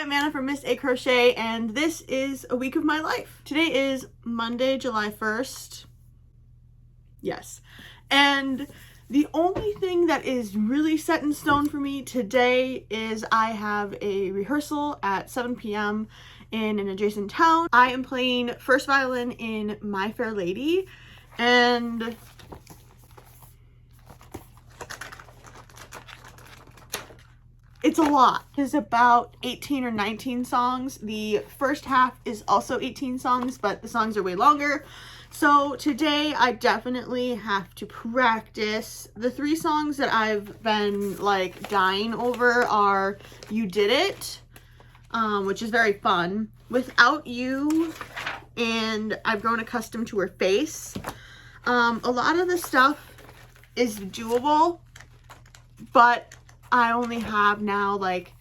I'm Anna from Miss A Crochet, and this is a week of my life. Today is Monday, July 1st. Yes. And the only thing that is really set in stone for me today is I have a rehearsal at 7 p.m. in an adjacent town. I am playing first violin in My Fair Lady, and it's a lot. It's about 18 or 19 songs. The first half is also 18 songs, but the songs are way longer. So today I definitely have to practice. The 3 songs that I've been like dying over are You Did It, which is very fun, Without You, and I've grown accustomed to Her Face. A lot of the stuff is doable, but I only have now like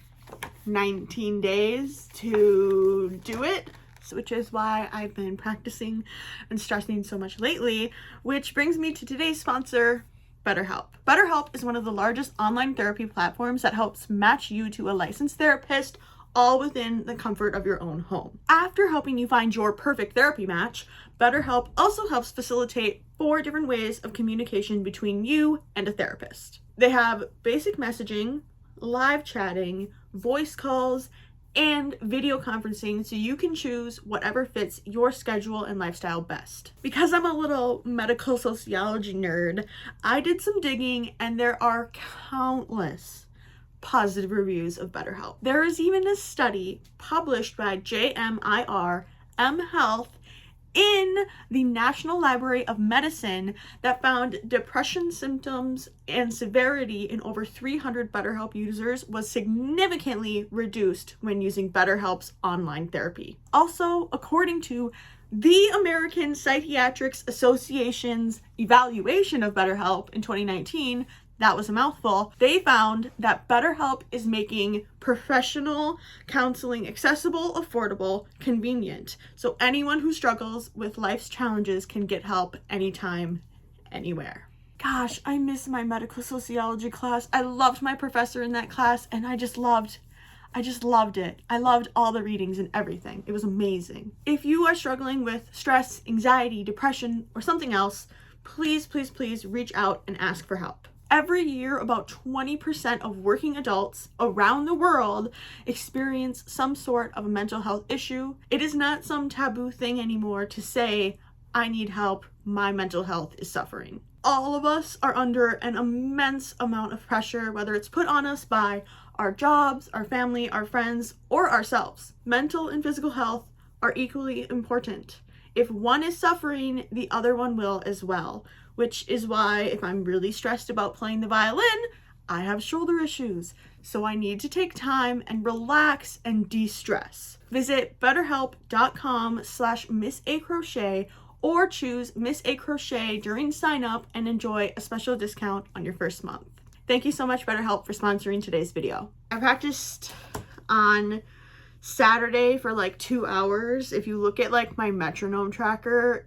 19 days to do it, which is why I've been practicing and stressing so much lately, which brings me to today's sponsor, Betterhelp. Betterhelp is one of the largest online therapy platforms that helps match you to a licensed therapist, all within the comfort of your own home. After helping you find your perfect therapy match, BetterHelp also helps facilitate 4 different ways of communication between you and a therapist. They have basic messaging, live chatting, voice calls, and video conferencing, so you can choose whatever fits your schedule and lifestyle best. Because I'm a little medical sociology nerd, I did some digging, and there are countless positive reviews of BetterHelp. There is even a study published by JMIR Health in the National Library of Medicine that found depression symptoms and severity in over 300 BetterHelp users was significantly reduced when using BetterHelp's online therapy. Also, according to the American Psychiatric Association's evaluation of BetterHelp in 2019, that was a mouthful, they found that BetterHelp is making professional counseling accessible, affordable, convenient. So anyone who struggles with life's challenges can get help anytime, anywhere. Gosh, I miss my medical sociology class. I loved my professor in that class, and I just loved it. I loved all the readings and everything. It was amazing. If you are struggling with stress, anxiety, depression, or something else, please, please, please reach out and ask for help. Every year, about 20% of working adults around the world experience some sort of a mental health issue. It is not some taboo thing anymore to say, I need help, my mental health is suffering. All of us are under an immense amount of pressure, whether it's put on us by our jobs, our family, our friends, or ourselves. Mental and physical health are equally important. If one is suffering, the other one will as well. Which is why if I'm really stressed about playing the violin, I have shoulder issues. So I need to take time and relax and de-stress. Visit betterhelp.com/missacrochet or choose Miss A Crochet during sign up and enjoy a special discount on your first month. Thank you so much, BetterHelp, for sponsoring today's video. I practiced on Saturday for like 2 hours. If you look at like my metronome tracker,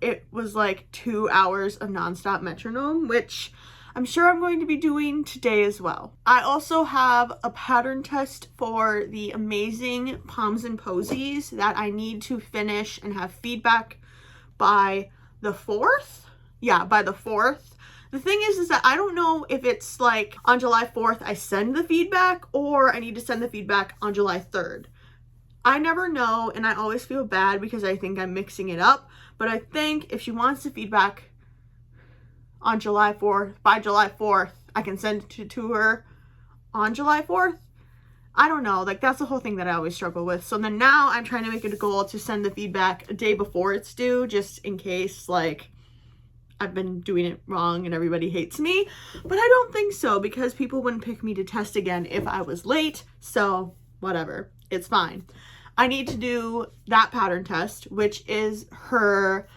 it was like 2 hours of nonstop metronome, which I'm sure I'm going to be doing today as well. I also have a pattern test for the amazing Pomsandposies that I need to finish and have feedback by the 4th. Yeah, by the 4th. The thing is that I don't know if it's like on July 4th I send the feedback or I need to send the feedback on July 3rd. I never know, and I always feel bad because I think I'm mixing it up. But I think if she wants the feedback on July 4th, by July 4th, I can send it to her on July 4th. I don't know, like that's the whole thing that I always struggle with. So then now I'm trying to make it a goal to send the feedback a day before it's due, just in case like I've been doing it wrong and everybody hates me. But I don't think so, because people wouldn't pick me to test again if I was late. So whatever, it's fine. I need to do that pattern test, which is her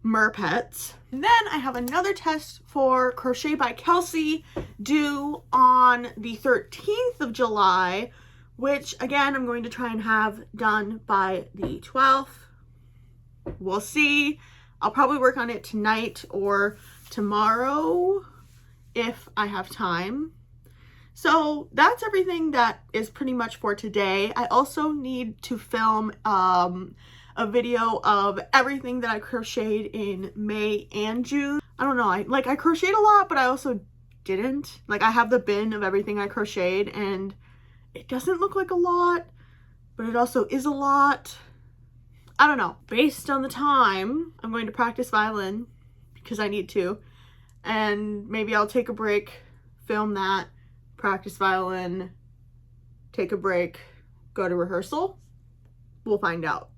Merpets. And then I have another test for Crochetbykelsie due on the 13th of July, which again, I'm going to try and have done by the 12th. We'll see. I'll probably work on it tonight or tomorrow if I have time. So that's everything that is pretty much for today. I also need to film a video of everything that I crocheted in May and June. I don't know, I crocheted a lot, but I also didn't. Like, I have the bin of everything I crocheted, and it doesn't look like a lot, but it also is a lot. I don't know. Based on the time, I'm going to practice violin because I need to, and maybe I'll take a break, film that, practice violin, take a break, go to rehearsal. We'll find out.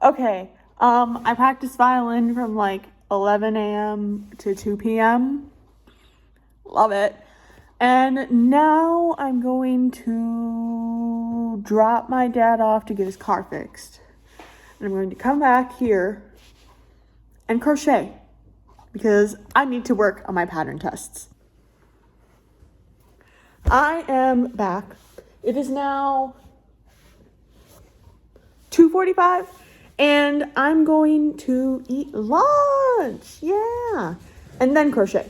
Okay, I practiced violin from like 11 a.m. to 2 p.m. Love it. And now I'm going to drop my dad off to get his car fixed. And I'm going to come back here and crochet because I need to work on my pattern tests. I am back. It is now 2:45 and I'm going to eat lunch. Yeah. And then crochet.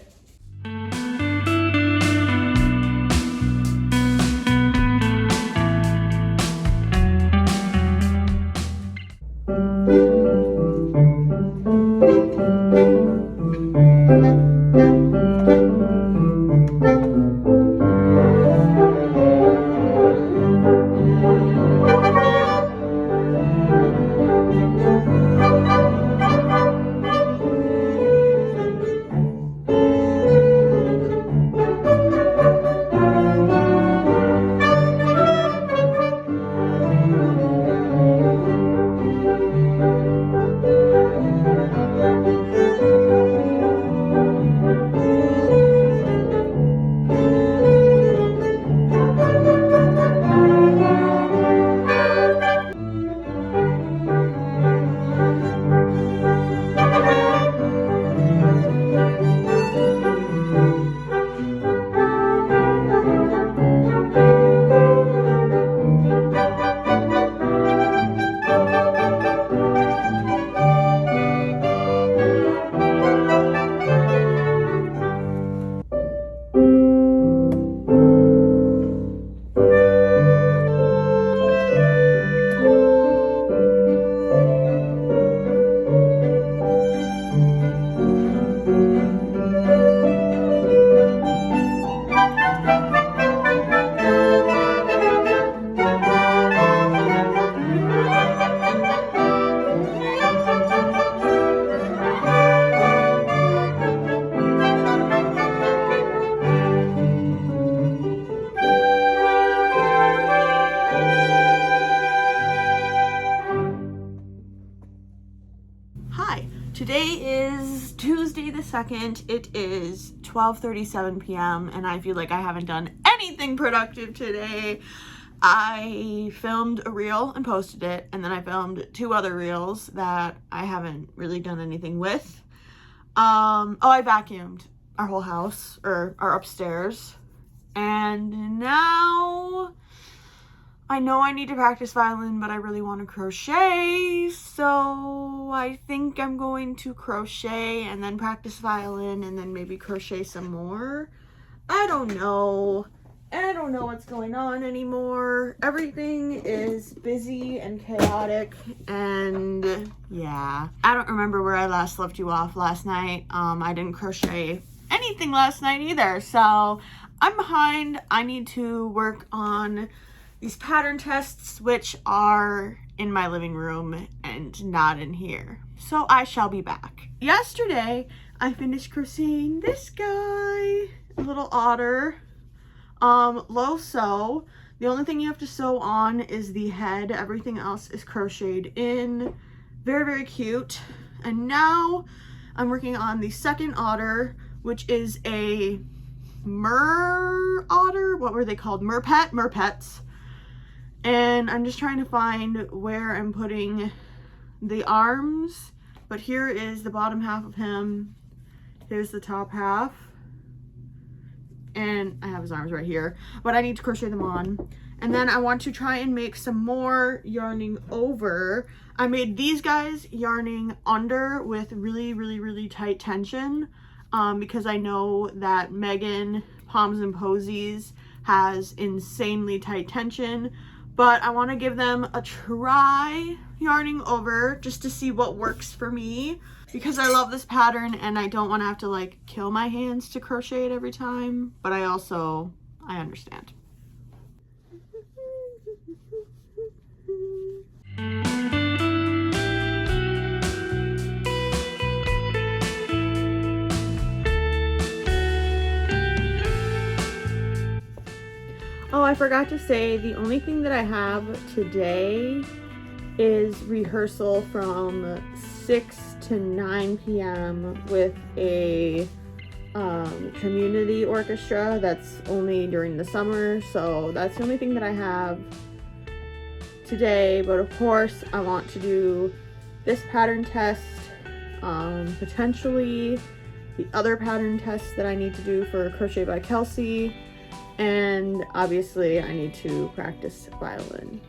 Today is Tuesday the 2nd. It is 12:37 p.m. and I feel like I haven't done anything productive today. I filmed a reel and posted it, and then I filmed 2 other reels that I haven't really done anything with. I vacuumed our whole house, or our upstairs, and now I know I need to practice violin, but I really want to crochet, so I think I'm going to crochet and then practice violin and then maybe crochet some more. I don't know. I don't know what's going on anymore. Everything is busy and chaotic, and yeah. I don't remember where I last left you off last night. I didn't crochet anything last night either, so I'm behind. I need to work on these pattern tests, which are in my living room and not in here. So I shall be back. Yesterday, I finished crocheting this guy, a little otter, low sew. The only thing you have to sew on is the head. Everything else is crocheted in. Very, very cute. And now I'm working on the second otter, which is a otter. What were they called? Merpets. And I'm just trying to find where I'm putting the arms, but here is the bottom half of him. Here's the top half, and I have his arms right here, but I need to crochet them on. And then I want to try and make some more yarning over. I made these guys yarning under with really tight tension, because I know that Megan Poms and Posies has insanely tight tension, but I want to give them a try yarning over just to see what works for me, because I love this pattern and I don't want to have to like kill my hands to crochet it every time, but I understand. Oh, I forgot to say, the only thing that I have today is rehearsal from 6 to 9 p.m. with a community orchestra that's only during the summer, so that's the only thing that I have today. But of course I want to do this pattern test, potentially the other pattern tests that I need to do for Crochet by Kelsey, and obviously I need to practice violin.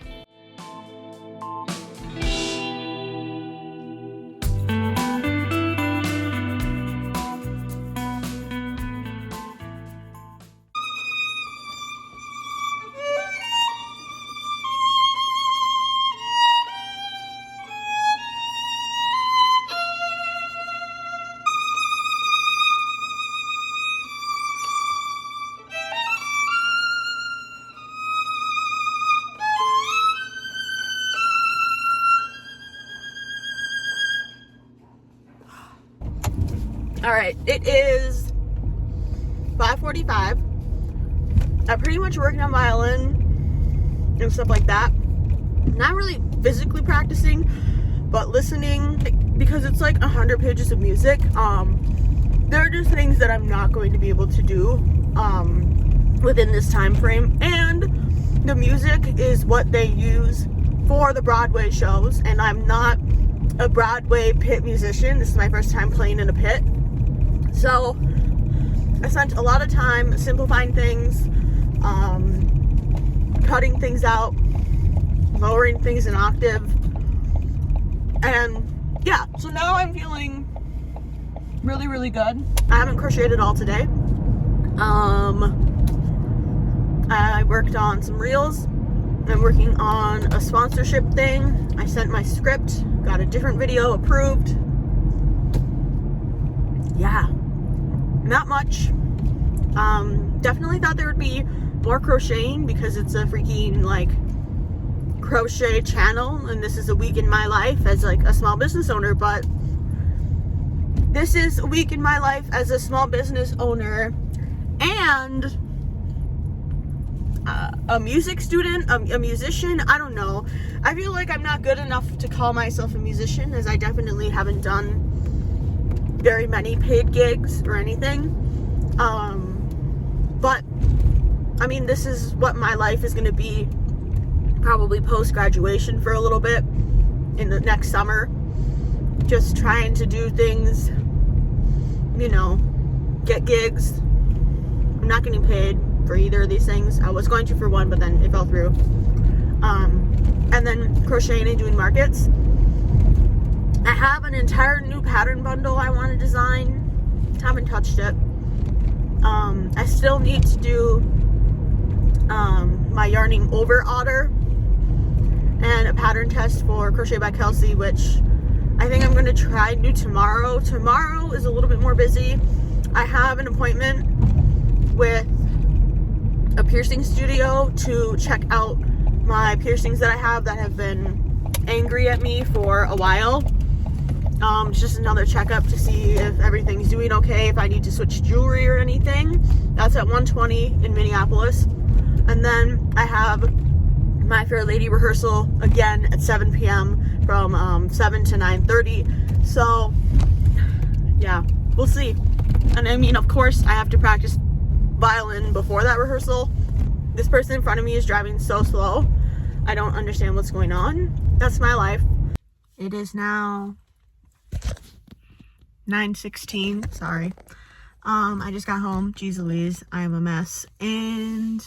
All right, it is 5:45. I'm pretty much working on violin and stuff like that. Not really physically practicing, but listening, because it's like 100 pages of music. There are just things that I'm not going to be able to do within this time frame, and the music is what they use for the Broadway shows, and I'm not a Broadway pit musician. This is my first time playing in a pit. So I spent a lot of time simplifying things, cutting things out, lowering things an octave, and yeah, so now I'm feeling really good. I haven't crocheted at all today. I worked on some reels. I'm working on a sponsorship thing. I sent my script, got a different video approved. Yeah, not much. Definitely thought there would be more crocheting because it's a freaking like crochet channel, and this is a week in my life as like a small business owner, but this is a week in my life as a small business owner and a music student, a musician. I don't know. I feel like I'm not good enough to call myself a musician, as I definitely haven't done very many paid gigs or anything. But I mean, this is what my life is going to be probably post-graduation for a little bit in the next summer. Just trying to do things, you know, get gigs. I'm not getting paid for either of these things. I was going to for one, but then it fell through. And then crocheting and doing markets. I have an entire new pattern bundle I want to design. Haven't touched it. I still need to do my yarning over otter and a pattern test for Crochet by Kelsey, which I think I'm going to try and do tomorrow. Tomorrow is a little bit more busy. I have an appointment with a piercing studio to check out my piercings that I have that have been angry at me for a while. It's just another checkup to see if everything's doing okay, if I need to switch jewelry or anything. That's at 1:20 in Minneapolis. And then I have My Fair Lady rehearsal again at 7 p.m. from 7 to 9:30. So yeah, we'll see. And I mean, of course, I have to practice violin before that rehearsal. This person in front of me is driving so slow. I don't understand what's going on. That's my life. It is now 9:16. Sorry. I just got home. Jeez Louise, I am a mess. And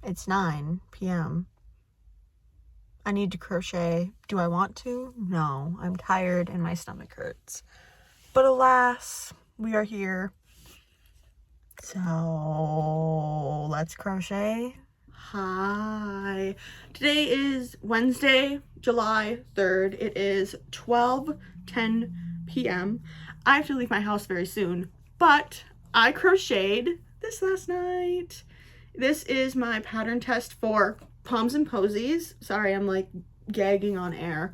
it's 9 p.m. I need to crochet. Do I want to? No. I'm tired and my stomach hurts. But alas, we are here. So let's crochet. Hi. Today is Wednesday, July 3rd. It is 12:10 p.m. I have to leave my house very soon, but I crocheted this last night. This is my pattern test for pomsandposies. Sorry, I'm like gagging on air.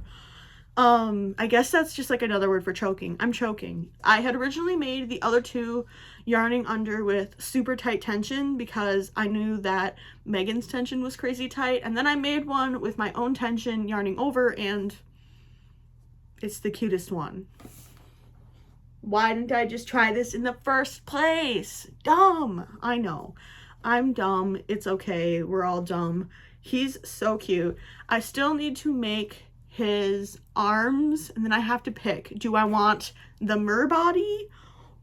I guess that's just like another word for choking. I'm choking. I had originally made the other two yarning under with super tight tension because I knew that Megan's tension was crazy tight, and then I made one with my own tension yarning over, and it's the cutest one. Why didn't I just try this in the first place? Dumb. I know. I'm dumb. It's okay. We're all dumb. He's so cute. I still need to make his arms, and then I have to pick. Do I want the mer body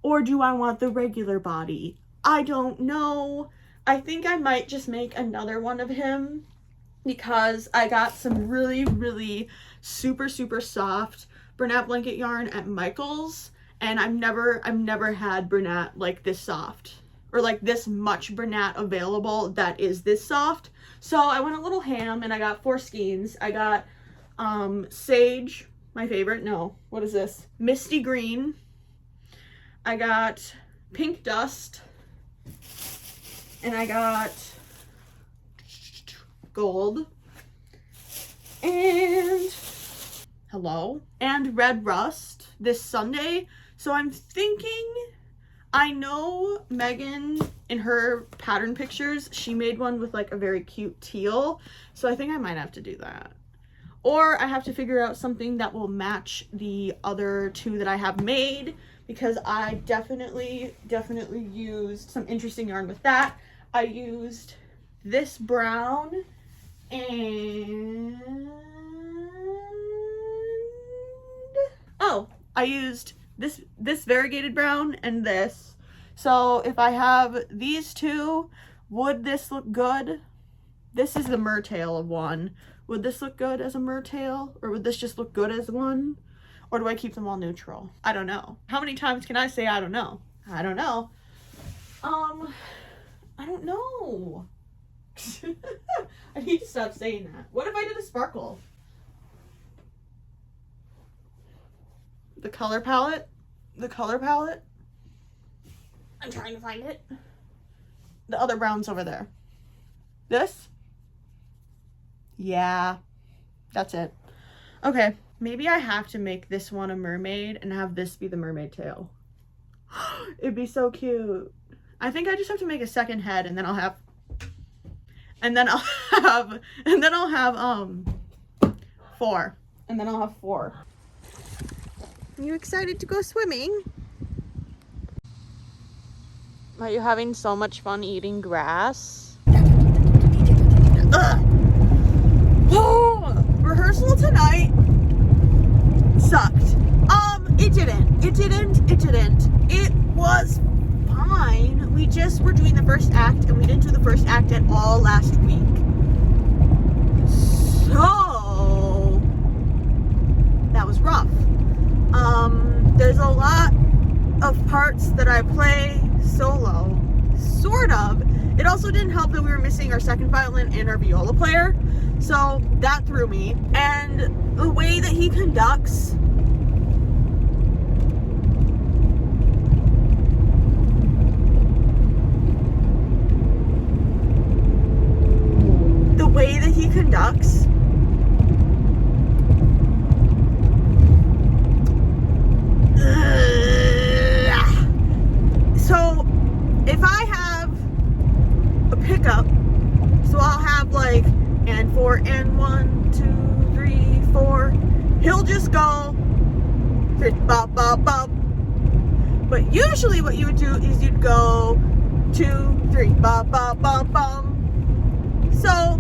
or do I want the regular body? I don't know. I think I might just make another one of him because I got some really super soft Bernat blanket yarn at Michael's, and I've never had Bernat like this soft, or like this much Bernat available that is this soft. So I went a little ham and I got 4 skeins. I got sage, my favorite. No, what is this? Misty green. I got pink dust, and I got gold, and hello, and red rust this Sunday. So I'm thinking, I know Megan in her pattern pictures, she made one with like a very cute teal. So I think I might have to do that. Or I have to figure out something that will match the other 2 that I have made, because I definitely used some interesting yarn with that. I used this brown and I used this variegated brown and this. So if I have these 2, would this look good? This is the mertail of one. Would this look good as a mertail, or would this just look good as one? Or do I keep them all neutral? I don't know. How many times can I say I don't know? I don't know. I don't know. I need to stop saying that. What if I did a sparkle? The color palette? The color palette? I'm trying to find it. The other brown's over there. This? Yeah, that's it. Okay, maybe I have to make this one a mermaid and have this be the mermaid tail. It'd be so cute. I think I just have to make a second head, and then I'll have 4. And then I'll have 4. Are you excited to go swimming? Are you having so much fun eating grass? Ugh. Oh, rehearsal tonight sucked. It didn't. It was fine. We just were doing the first act, and we didn't do the first act at all last week. So that was rough. There's a lot of parts that I play solo, sort of. It also didn't help that we were missing our second violin and our viola player, so that threw me. And the way that he conducts, so if I have a pickup, so I'll have like and 4 and 1 2 3 4, he'll just go bop bop bop. But usually what you would do is you'd go 2 3 bop bop bop bop. So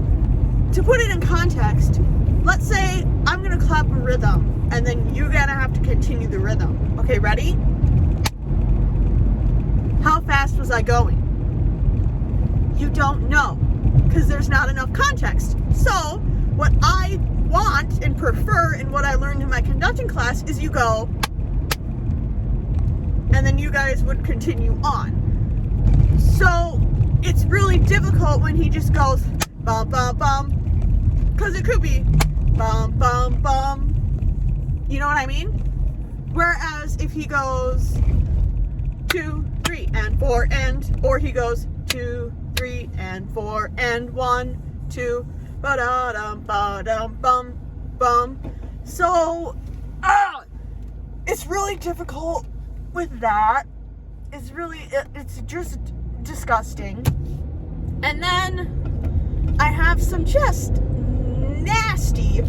to put it in context, let's say I'm gonna clap a rhythm and then you're gonna have to continue the rhythm. Okay, ready? How fast was I going? You don't know, because there's not enough context. So what I want and prefer and what I learned in my conducting class is you go, and then you guys would continue on. So it's really difficult when he just goes bum bum bum, because it could be bum bum bum. You know what I mean? Whereas if he goes 2, 3, and 4, and, or he goes 2, 3, and 4, and 1, 2, ba-da-dum, ba-dum, bum, bum. So, it's really difficult with that. It's just disgusting. And then I have some just nasty,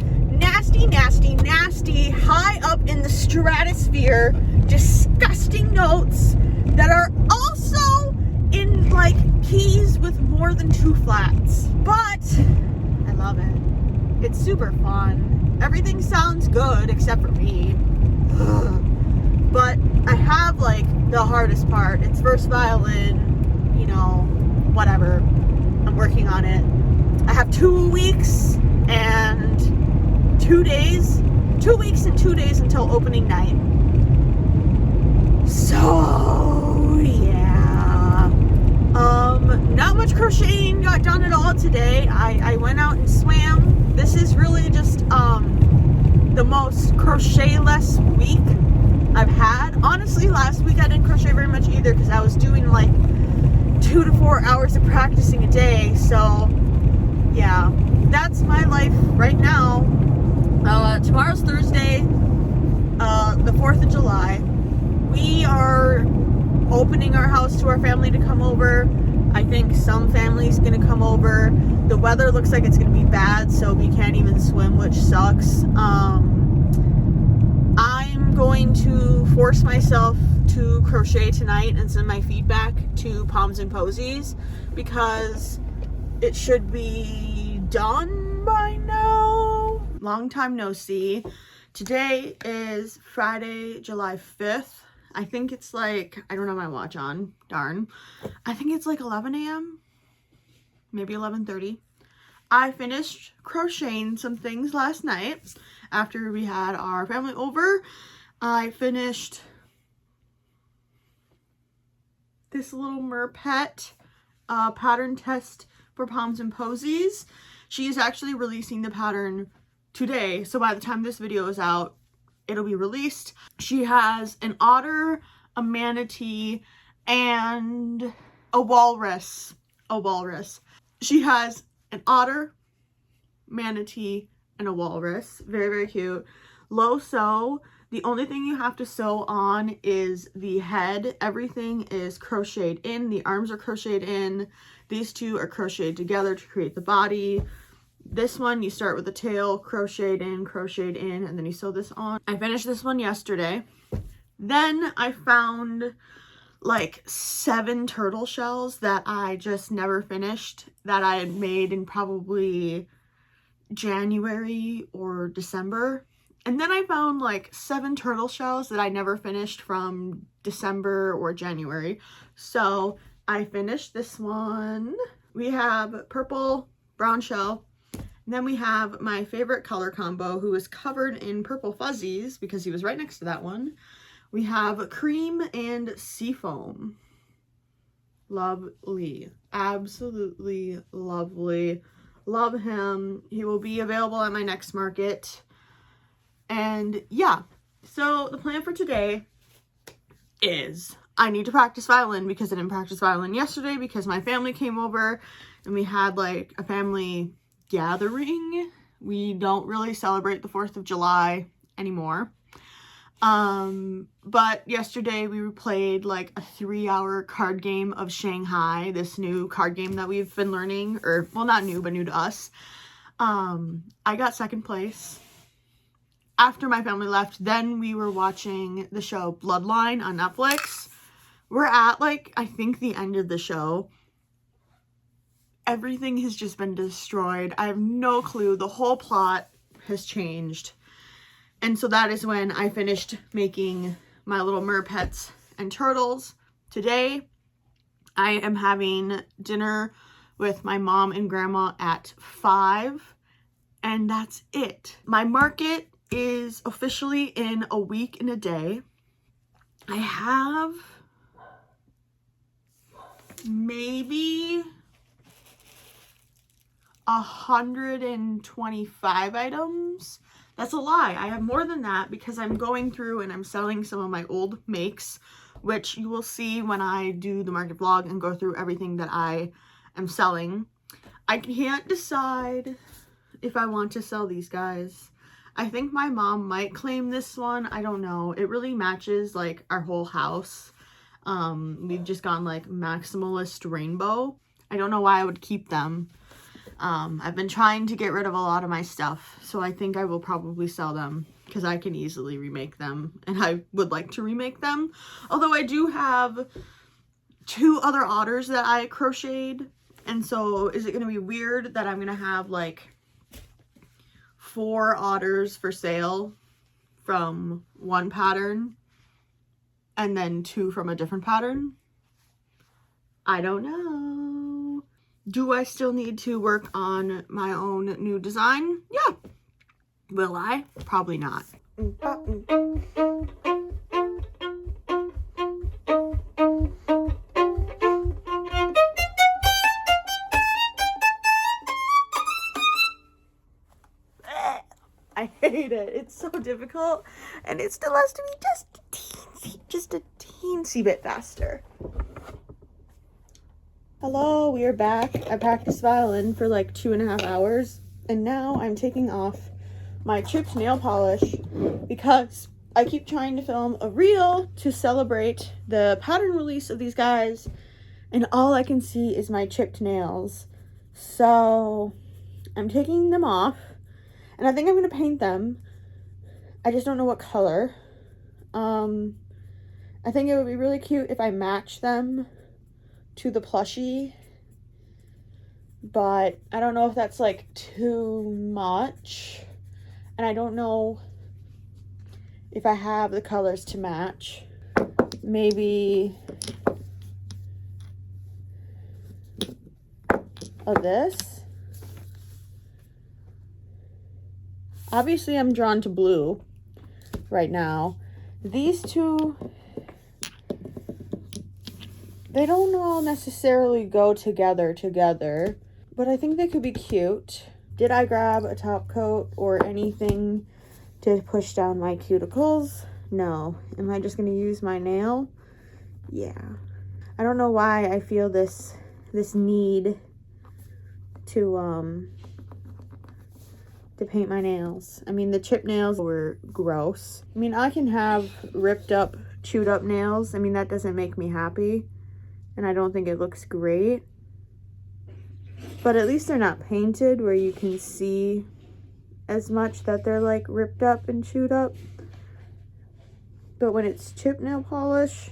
high up in the stratosphere, disgusting notes that are also in like keys with more than 2 flats. But I love it. It's super fun. Everything sounds good except for me. But I have like the hardest part. It's first violin, you know, whatever. I'm working on it. I have 2 weeks and 2 days. 2 weeks and 2 days until opening night. So yeah. Not much crocheting got done at all today. I went out and swam. This is really just the most crochet-less week I've had. Honestly, last week I didn't crochet very much either because I was doing like 2 to 4 hours of practicing a day. So yeah, that's my life right now. Tomorrow's Thursday, the 4th of July. We are opening our house to our family to come over. I think some family's gonna come over. The weather looks like it's gonna be bad, so we can't even swim, which sucks. I'm going to force myself to crochet tonight and send my feedback to pomsandposies because it should be done by now. Long time no see. Today is Friday, July 5th. I think it's like, I don't have my watch on, darn. I think it's like 11 a.m., maybe 11:30. I finished crocheting some things last night after we had our family over. I finished this little Merpet pattern test for Pomsandposies. She is actually releasing the pattern today, so by the time this video is out, it'll be released. She has an otter, a manatee, and a walrus. She has an otter, manatee, and a walrus. Very, very cute. Low sew. The only thing you have to sew on is the head. Everything is crocheted in. The arms are crocheted in. These two are crocheted together to create the body. This one, you start with the tail, crocheted in, and then you sew this on. I finished this one yesterday. Then I found like 7 turtle shells that I just never finished, that I had made in probably January or December. And then I found like 7 turtle shells that I never finished from December or January. So I finished this one. We have purple, brown shell. And then we have my favorite color combo, who is covered in purple fuzzies because he was right next to that one. We have cream and seafoam. Lovely. Absolutely lovely. Love him. He will be available at my next market. And yeah, so the plan for today is I need to practice violin because I didn't practice violin yesterday because my family came over and we had like a family gathering. We don't really celebrate the 4th of July anymore. But yesterday we played like a 3-hour card game of Shanghai, this new card game that we've been learning, or well, not new, but new to us. I got 2nd place. After my family left, then we were watching the show Bloodline on Netflix. We're at like, I think the end of the show. everything has just been destroyed. I have no clue. The whole plot has changed. And so that is when I finished making my little Merpets and turtles. Today, I am having dinner with my mom and grandma at 5, and that's it. My market is officially in a week and a day. I have maybe 125 items. That's a lie. I have more than that because I'm going through and I'm selling some of my old makes, which you will see when I do the market vlog and go through everything that I am selling. I can't decide if I want to sell these guys. I think my mom might claim this one. I don't know. It really matches like our whole house. We've just gone like maximalist rainbow. I don't know why I would keep them. I've been trying to get rid of a lot of my stuff, so I think I will probably sell them because I can easily remake them, and I would like to remake them. Although I do have 2 other otters that I crocheted, and so is it going to be weird that I'm going to have like 4 otters for sale from one pattern and then 2 from a different pattern? I don't know. Do I still need to work on my own new design? Yeah. Will I? Probably not. I hate it. It's so difficult, and it still has to be just a teensy bit faster. Hello, we are back. I practiced violin for like 2.5 hours, and now I'm taking off my chipped nail polish because I keep trying to film a reel to celebrate the pattern release of these guys, and all I can see is my chipped nails. So I'm taking them off, and I think I'm going to paint them. I just don't know what color. I think it would be really cute if I match them to the plushie, but I don't know if that's like too much, and I don't know if I have the colors to match. Maybe of this. Obviously I'm drawn to blue right now. These two, they don't all necessarily go together, but I think they could be cute. Did I grab a top coat or anything to push down my cuticles? No. Am I just going to use my nail? Yeah. I don't know why I feel this need to paint my nails. I mean, the chip nails were gross. I mean, I can have ripped up, chewed up nails. I mean, that doesn't make me happy. And I don't think it looks great. But at least they're not painted where you can see as much that they're like ripped up and chewed up. But when it's chip nail polish,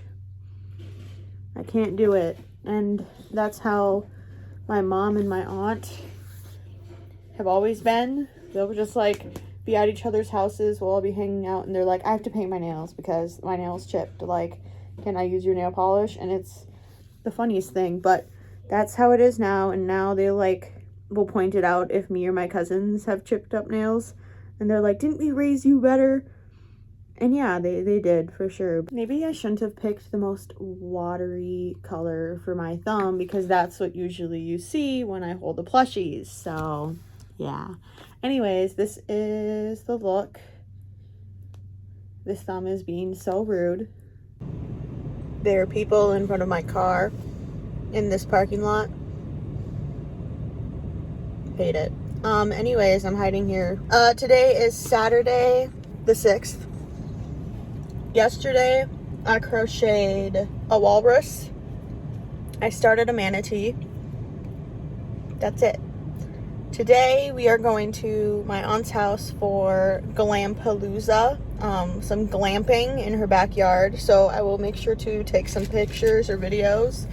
I can't do it. And that's how my mom and my aunt have always been. They'll just like be at each other's houses. We'll all be hanging out, and they're like, I have to paint my nails because my nails chipped. Like, can I use your nail polish? And it's the funniest thing, but that's how it is now. And now they like will point it out if me or my cousins have chipped up nails, and they're like, didn't we raise you better? And yeah, they did for sure. Maybe I shouldn't have picked the most watery color for my thumb because that's what usually you see when I hold the plushies. So yeah. Anyways, this is the look. This thumb is being so rude. There are people in front of my car in this parking lot. Hate it. Anyways, I'm hiding here. Today is Saturday the 6th. Yesterday, I crocheted a wulrus. I started a manatee. That's it. Today, we are going to my aunt's house for Glampalooza. Some glamping in her backyard. So I will make sure to take some pictures or videos.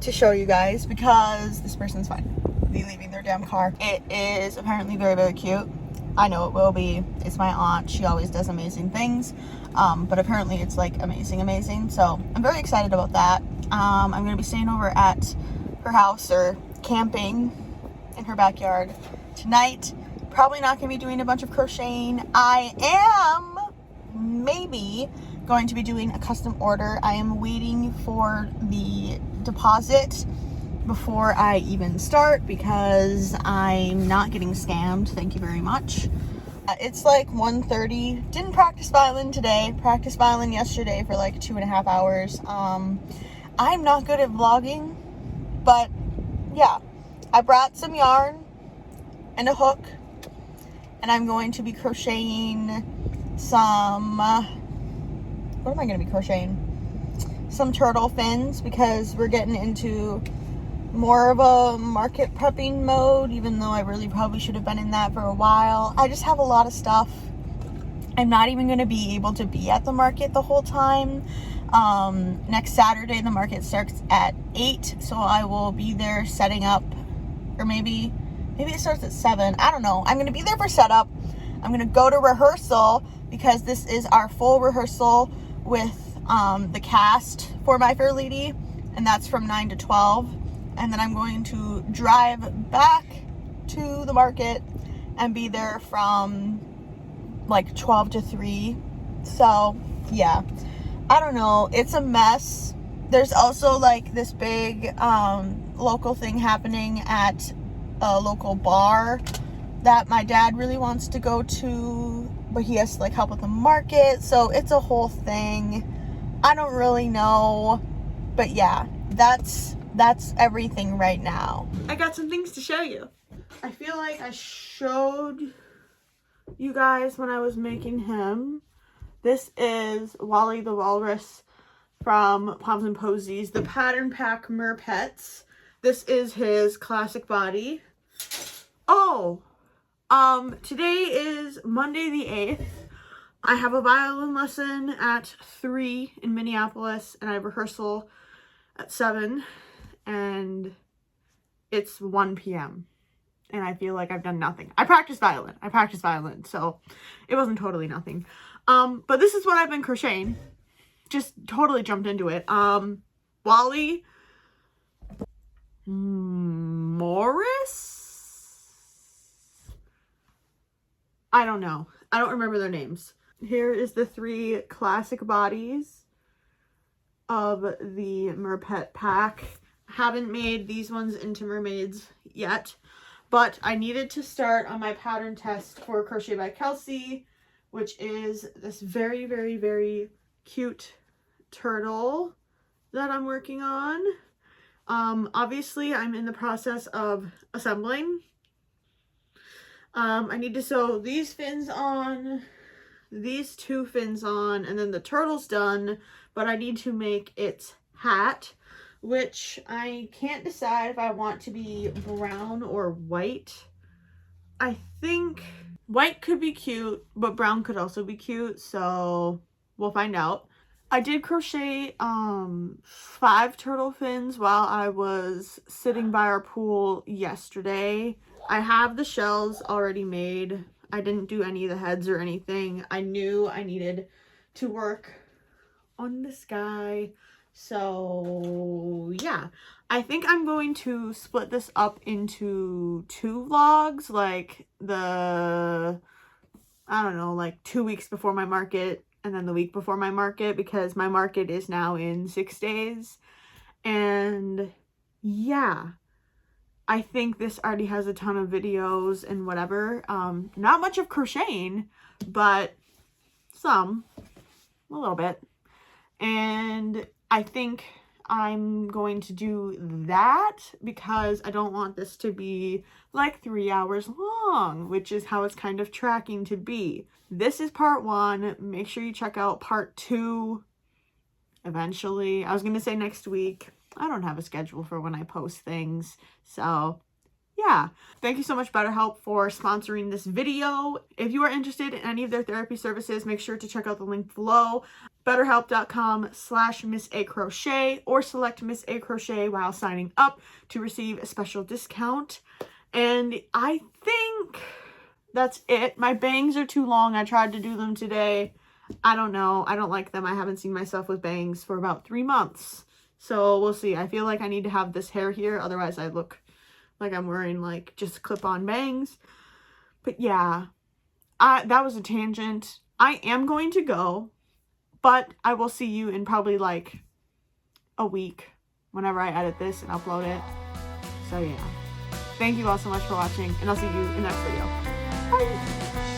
to show you guys because this person's fine be leaving their damn car. It is apparently very, very cute. I know it will be. It's my aunt. She always does amazing things. But apparently it's like amazing. So I'm very excited about that. I'm going to be staying over at her house or camping in her backyard tonight. Probably not going to be doing a bunch of crocheting. I am maybe going to be doing a custom order. I am waiting for the deposit before I even start because I'm not getting scammed. Thank you very much. It's like 1:30. Didn't practice violin today. Practiced violin yesterday for like 2.5 hours. I'm not good at vlogging, but yeah, I brought some yarn and a hook, and I'm going to be crocheting some, what am I going to be crocheting? Some turtle fins, because we're getting into more of a market prepping mode, even though I really probably should have been in that for a while. I just have a lot of stuff. I'm not even going to be able to be at the market the whole time. Next Saturday the market starts at 8, so I will be there setting up, or maybe it starts at 7. I don't know. I'm going to be there for setup. I'm going to go to rehearsal because this is our full rehearsal with the cast for My Fair Lady, and that's from 9 to 12. And then I'm going to drive back to the market and be there from like 12 to 3. So yeah, I don't know. It's a mess. There's also like this big local thing happening at a local bar that my dad really wants to go to, but he has to like help with the market. So it's a whole thing. I don't really know, but yeah, that's everything right now. I got some things to show you. I feel like I showed you guys when I was making him. This is Wally the Walrus from Pomsandposies, the pattern pack Merpets. This is his classic body. Oh, today is Monday the 8th. I have a violin lesson at 3 in Minneapolis, and I have rehearsal at 7. And it's 1 p.m. and I feel like I've done nothing. I practice violin, so it wasn't totally nothing. But this is what I've been crocheting. Just totally jumped into it. Wally Morris? I don't know. I don't remember their names. Here is the 3 classic bodies of the Merpet pack. Haven't made these ones into mermaids yet, but I needed to start on my pattern test for Crochet by Kelsey, which is this very, very, very cute turtle that I'm working on. Obviously I'm in the process of assembling. I need to sew these fins on, these 2 fins on, and then the turtle's done, but I need to make its hat, which I can't decide if I want to be brown or white. I think white could be cute, but brown could also be cute, so we'll find out. I did crochet 5 turtle fins while I was sitting by our pool yesterday. I have the shells already made. I didn't do any of the heads or anything. I knew I needed to work on this guy. So yeah, I think I'm going to split this up into 2 vlogs, like I don't know, like 2 weeks before my market and then the week before my market, because my market is now in 6 days. And yeah, I think this already has a ton of videos and whatever. Not much of crocheting, but some, a little bit. And I think I'm going to do that because I don't want this to be like 3 hours long, which is how it's kind of tracking to be. This is part 1. Make sure you check out part 2 eventually. I was going to say next week. I don't have a schedule for when I post things. So yeah, thank you so much, Betterhelp, for sponsoring this video. If you are interested in any of their therapy services, make sure to check out the link below, betterhelp.com/MissACrochet, or select Miss A Crochet while signing up to receive a special discount. And I think that's it. My bangs are too long. I tried to do them today. I don't know. I don't like them. I haven't seen myself with bangs for about 3 months. So we'll see. I feel like I need to have this hair here. Otherwise I look like I'm wearing like just clip-on bangs. But yeah, that was a tangent. I am going to go, but I will see you in probably like a week whenever I edit this and upload it. So yeah, thank you all so much for watching, and I'll see you in the next video. Bye!